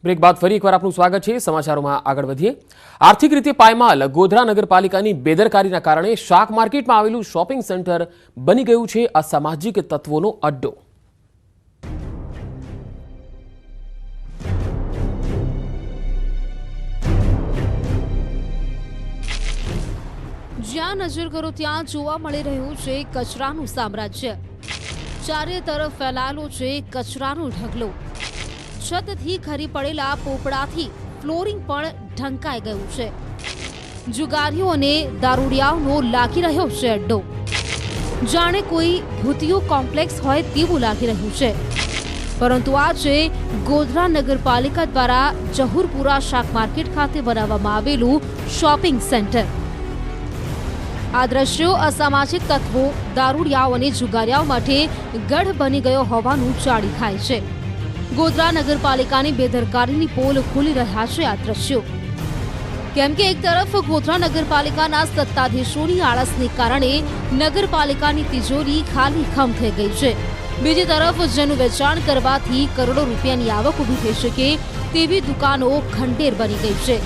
Break બાદ ફરી એકવાર આપનું સ્વાગત છે। સમાચારોમાં આગળ વધીએ। આર્થિક રીતે પાયમાલ ગોધરા નગરપાલિકાની બેદરકારીના કારણે શાક માર્કેટમાં આવેલું શોપિંગ સેન્ટર બની ગયું છે અસામાજિક તત્વોનો અડ્ડો। જ્યાં નજર કરો ત્યાં જોવા મળી રહ્યું છે કચરાનું સામ્રાજ્ય। ચારે તરફ ફેલાયેલો છે કચરાનો ઢગલો। છતથી ખરી પડેલા પોપડાથી ફ્લોરિંગ પણ ઢંકાઈ ગયું છે। જુગારીઓ અને દારૂડિયાઓનો લાગી રહ્યો છે અડ્ડો। જાણે કોઈ ભૂતિયો કોમ્પ્લેક્સ હોય તેવું લાગી રહ્યું છે। પરંતુ આ છે ગોધરા નગરપાલિકા દ્વારા જહુરપુરા શાક માર્કેટ ખાતે બનાવવામાં આવેલું શોપિંગ સેન્ટર। આ દ્રશ્યો અસામાજિક તત્વો દારૂડિયાઓ અને જુગારીયાઓ માટે ગઢ બની ગયો હોવાનું જાણી થાય છે। ગોધરા નગરપાલિકાની બેદરકારીની પોલ ખુલી રહ્યા છે આ દ્રશ્યો। કેમ કે એક તરફ ગોધરા નગરપાલિકાના સત્તાધીશોની આળસને કારણે નગરપાલિકાની તિજોરી ખાલી ખમ થઈ ગઈ છે। બીજી તરફ જેનું વેચાણ કરવાથી કરોડો રૂપિયાની આવક ઊભી થઈ શકે તેવી દુકાનો ખંડેર બની ગઈ છે।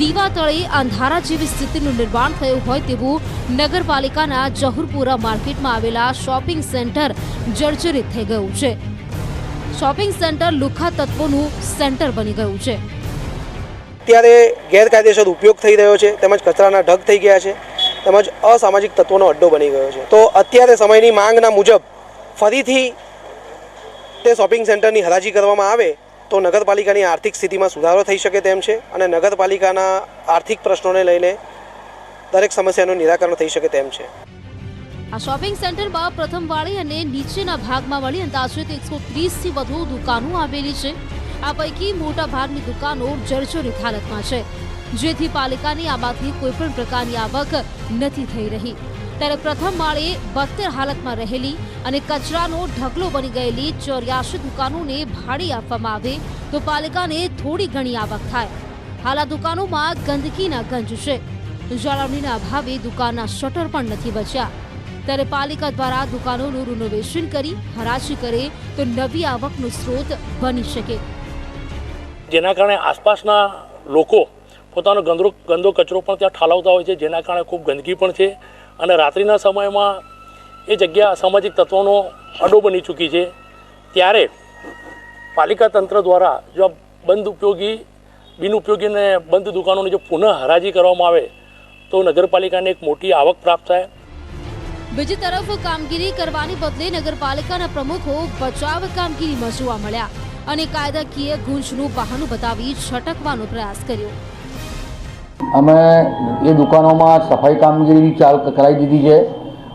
દીવા તળે અંધારા જેવી સ્થિતિનું નિર્માણ થયું હોય તેવું નગરપાલિકાના જહુરપુરા માર્કેટમાં આવેલા શોપિંગ સેન્ટર જર્જરિત થઈ ગયું છે। શોપિંગ સેન્ટર લુખ્ખા તત્વોનું સેન્ટર બની ગયું છે। અત્યારે ગેરકાયદેસર ઉપયોગ થઈ રહ્યો છે તેમજ કચરાના ઢગ થઈ ગયા છે તેમજ અસામાજિક તત્વોનો અડ્ડો બની ગયો છે। તો અત્યારે સમયની માંગના મુજબ ફરીથી તે શોપિંગ સેન્ટરની હરાજી કરવામાં આવે તો નગરપાલિકાની આર્થિક સ્થિતિમાં સુધારો થઈ શકે તેમ છે અને નગરપાલિકાના આર્થિક પ્રશ્નોને લઈને દરેક સમસ્યાનું નિરાકરણ થઈ શકે તેમ છે। આ શોપિંગ સેન્ટરમાં પ્રથમ વાળી અને નીચેના ભાગમાં વળી અંદાજે 130થી વધુ દુકાનો આવેલી છે। આ પૈકી મોટા ભાગની દુકાનો જર્જરિત હાલતમાં છે, જેથી પાલિકાની આમાંથી કોઈપણ પ્રકારની આવક નથી થઈ રહી। ત્યારે પ્રથમ માળે 72 હાલતમાં રહેલી અને કચરાનો ઢગલો બની ગયેલી 84 દુકાનોને ભાડે આપવામાં આવે તો પાલિકાને થોડી ઘણી આવક થાય। હાલ આ દુકાનોમાં ગંદકીના ગંજ છે। જાળવણીના અભાવે દુકાનના શટર પણ નથી બચ્યા। ત્યારે પાલિકા દ્વારા દુકાનોનું રિનોવેશન કરી હરાજી કરે તો નવી આવકનો સ્ત્રોત બની શકે। જેના કારણે આસપાસના લોકો પોતાનો ગંદો કચરો પણ ત્યાં ઠાલવતા હોય છે, જેના કારણે ખૂબ ગંદકી પણ છે અને રાત્રિના સમયમાં એ જગ્યા અસામાજિક તત્વોનો અડ્ડો બની ચૂકી છે। ત્યારે પાલિકા તંત્ર દ્વારા જો બિનઉપયોગી અને બંધ દુકાનોની જો પુનઃ હરાજી કરવામાં આવે તો નગરપાલિકાને એક મોટી આવક પ્રાપ્ત થાય। બીજી તરફ કામગીરી કરવાની બદલે નગરપાલિકાના પ્રમુખો બચાવ કામગીરીમાં જોવા મળ્યા અને કાયદાકીય ગુંજનું બહાનું બતાવી છટકવાનો પ્રયાસ કર્યો। અમે એ દુકાનોમાં સફાઈ કામગીરી કરાવી દીધી છે।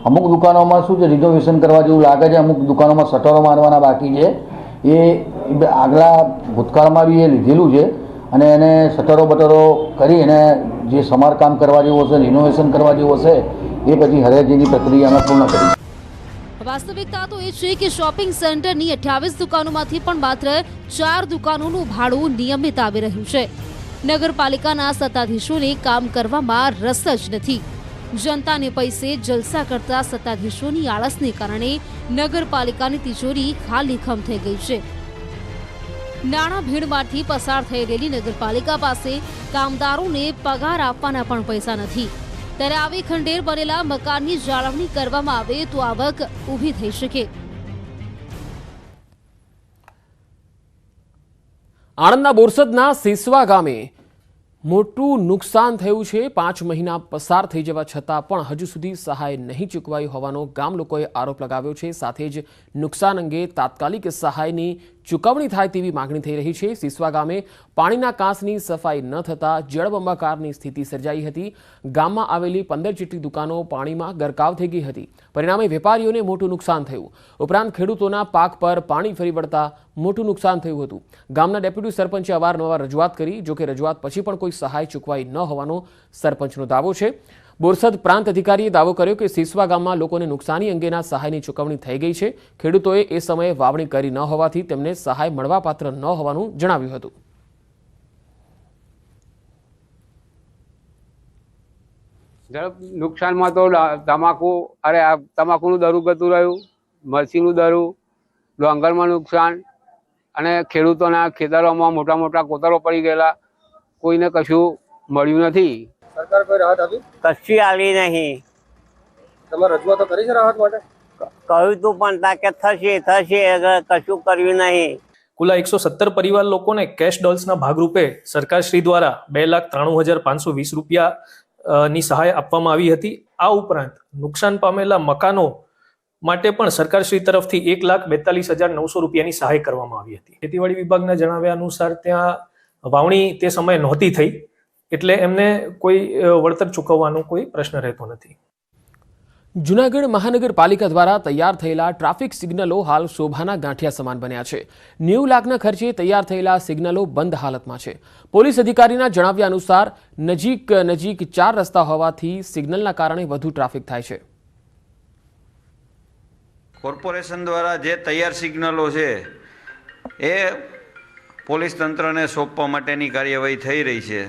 અમુક દુકાનોમાં શું છે રિનોવેશન કરવા જેવું લાગે છે, અમુક દુકાનોમાં શટરો મારવાના બાકી છે। એ આગલા ભૂતકાળમાં બી એ લીધેલું છે અને એને શટરો બટરો કરી અને જે સમારકામ કરવા જેવું હશે, રિનોવેશન કરવા જેવું હશે એ પછી હરાજીની પ્રક્રિયા અમે પૂર્ણ કરી। વાસ્તવિકતા તો એ છે કે શોપિંગ સેન્ટરની 28 દુકાનોમાંથી પણ માત્ર 4 દુકાનોનું ભાડું નિયમિત આવી રહ્યું છે। નગરપાલિકાના સત્તાધીશોને કામ કરવામાં રસ જ નથી। જનતાને પૈસે જલસા કરતા સત્તાધીશોની આળસને કારણે નગરપાલિકાની તિજોરી ખાલીખમ થઈ ગઈ છે। નાણાં ભીડમાંથી પસાર થઈ રહેલી નગરપાલિકા પાસે કામદારોને પગાર આપવાના પણ પૈસા નથી। ત્યારે આવી ખંડેર બનેલા મકાનની જાળવણી કરવામાં આવે તો આવક ઊભી થઈ શકે। આણંદના બોરસદના સિસવા ગામે મોટું નુકસાન થયું છે। 5 મહિના પસાર થઈ જવા છતાં પણ હજુ સુધી સહાય નહીં ચૂકવાઈ હોવાનો ગામ લોકોએ આરોપ લગાવ્યો છે। સાથે જ નુકસાન અંગે તાત્કાલિક સહાયની ચૂકવણી થાય તેવી માગણી થઈ રહી છે। સિસવા ગામે પાણીના કાંસની સફાઈ ન થતાં જળબંબાકારની સ્થિતિ સર્જાઈ હતી। ગામમાં આવેલી 15 જેટલી દુકાનો પાણીમાં ગરકાવ થઈ ગઈ હતી। પરિણામે વેપારીઓને મોટું નુકસાન થયું। ઉપરાંત ખેડૂતોના પાક પર પાણી ફરી વળતા મોટું નુકસાન થયું હતું। ગામના ડેપ્યુટી સરપંચે અવારનવાર રજૂઆત કરી, જોકે રજૂઆત પછી પણ કોઈ સહાય ચૂકવાઈ ન હોવાનો સરપંચનો દાવો છે। બોરસદ પ્રાંત અધિકારીએ દાવો કર્યો કે સિસવા ગામમાં લોકોને નુકસાની અંગેના સહાયની ચૂકવણી થઈ ગઈ છે। ખેડૂતોએ એ સમયે વાવણી કરી ન હોવાથી તેમને સહાય મળવાપાત્ર ન હોવાનું જણાવ્યું હતું। નુકસાનમાં તો તમાકુનું દરું ગતું રહ્યું, મરચીનું દરું, ડોંગરમાં નુકસાન, અને ખેડૂતોના ખેતરોમાં મોટા મોટા કોતરો પડી ગયેલા, કોઈને કશું મળ્યું નથી. સરકાર કોઈ રાહત આપી? કશી આવી નહીં. તમે રજૂઆતો કરી છે રાહત માટે? કહ્યું તું પણ તા કે થશે કશું કર્યું નહીં. કુલ 117 પરિવાર લોકોને કેશ ડોલ્સના ભાગરૂપે સરકારશ્રી દ્વારા 2,93,520 રૂપિયાની સહાય આપવામાં આવી હતી. આ ઉપરાંત નુકસાન પામેલા મકાનો માટે પણ સરકારશ્રી તરફથી 1,42,900 રૂપિયાની સહાય કરવામાં આવી હતી. ખેતીવાડી વિભાગના જણાવ્યા અનુસાર ત્યાં વાવણી તે સમયે નહોતી થઈ, એટલે એમને કોઈ વળતર ચૂકવવાનો કોઈ પ્રશ્ન રહેતો નથી. જૂનાગઢ મહાનગરપાલિકા દ્વારા તૈયાર થયેલા ટ્રાફિક સિગ્નલો હાલ શોભાના ગાંઠિયા સમાન બન્યા છે. 90 લાખના ખર્ચે તૈયાર થયેલા સિગ્નલો બંધ હાલતમાં છે. પોલીસ અધિકારીના જણાવ્યા અનુસાર નજીક 4 રસ્તા હોવાથી સિગ્નલના કારણે વધુ ટ્રાફિક થાય છે. કોર્પોરેશન દ્વારા જે તૈયાર સિગ્નલો છે એ પોલીસ તંત્રને સોંપવા માટેની કાર્યવાહી થઈ રહી છે.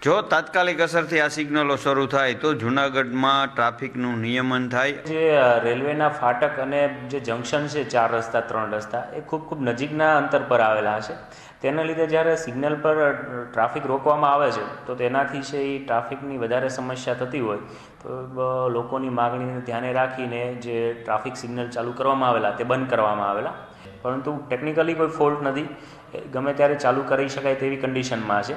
જો તાત્કાલિક અસરથી આ સિગ્નલો શરૂ થાય તો જૂનાગઢમાં ટ્રાફિકનું નિયમન થાય. જે રેલવેના ફાટક અને જે જંકશન છે 4 રસ્તા 3 રસ્તા એ ખૂબ નજીકના અંતર પર આવેલા છે. તેના લીધે જ્યારે સિગ્નલ પર ટ્રાફિક રોકવામાં આવે છે તો તેનાથી છે એ ટ્રાફિકની વધારે સમસ્યા થતી હોય તો લોકોની માગણીને ધ્યાને રાખીને જે ટ્રાફિક સિગ્નલ ચાલુ કરવામાં આવેલા તે બંધ કરવામાં આવેલા, પરંતુ ટેકનિકલી કોઈ ફોલ્ટ નથી, ગમે ત્યારે ચાલુ કરી શકાય તેવી કન્ડિશનમાં છે.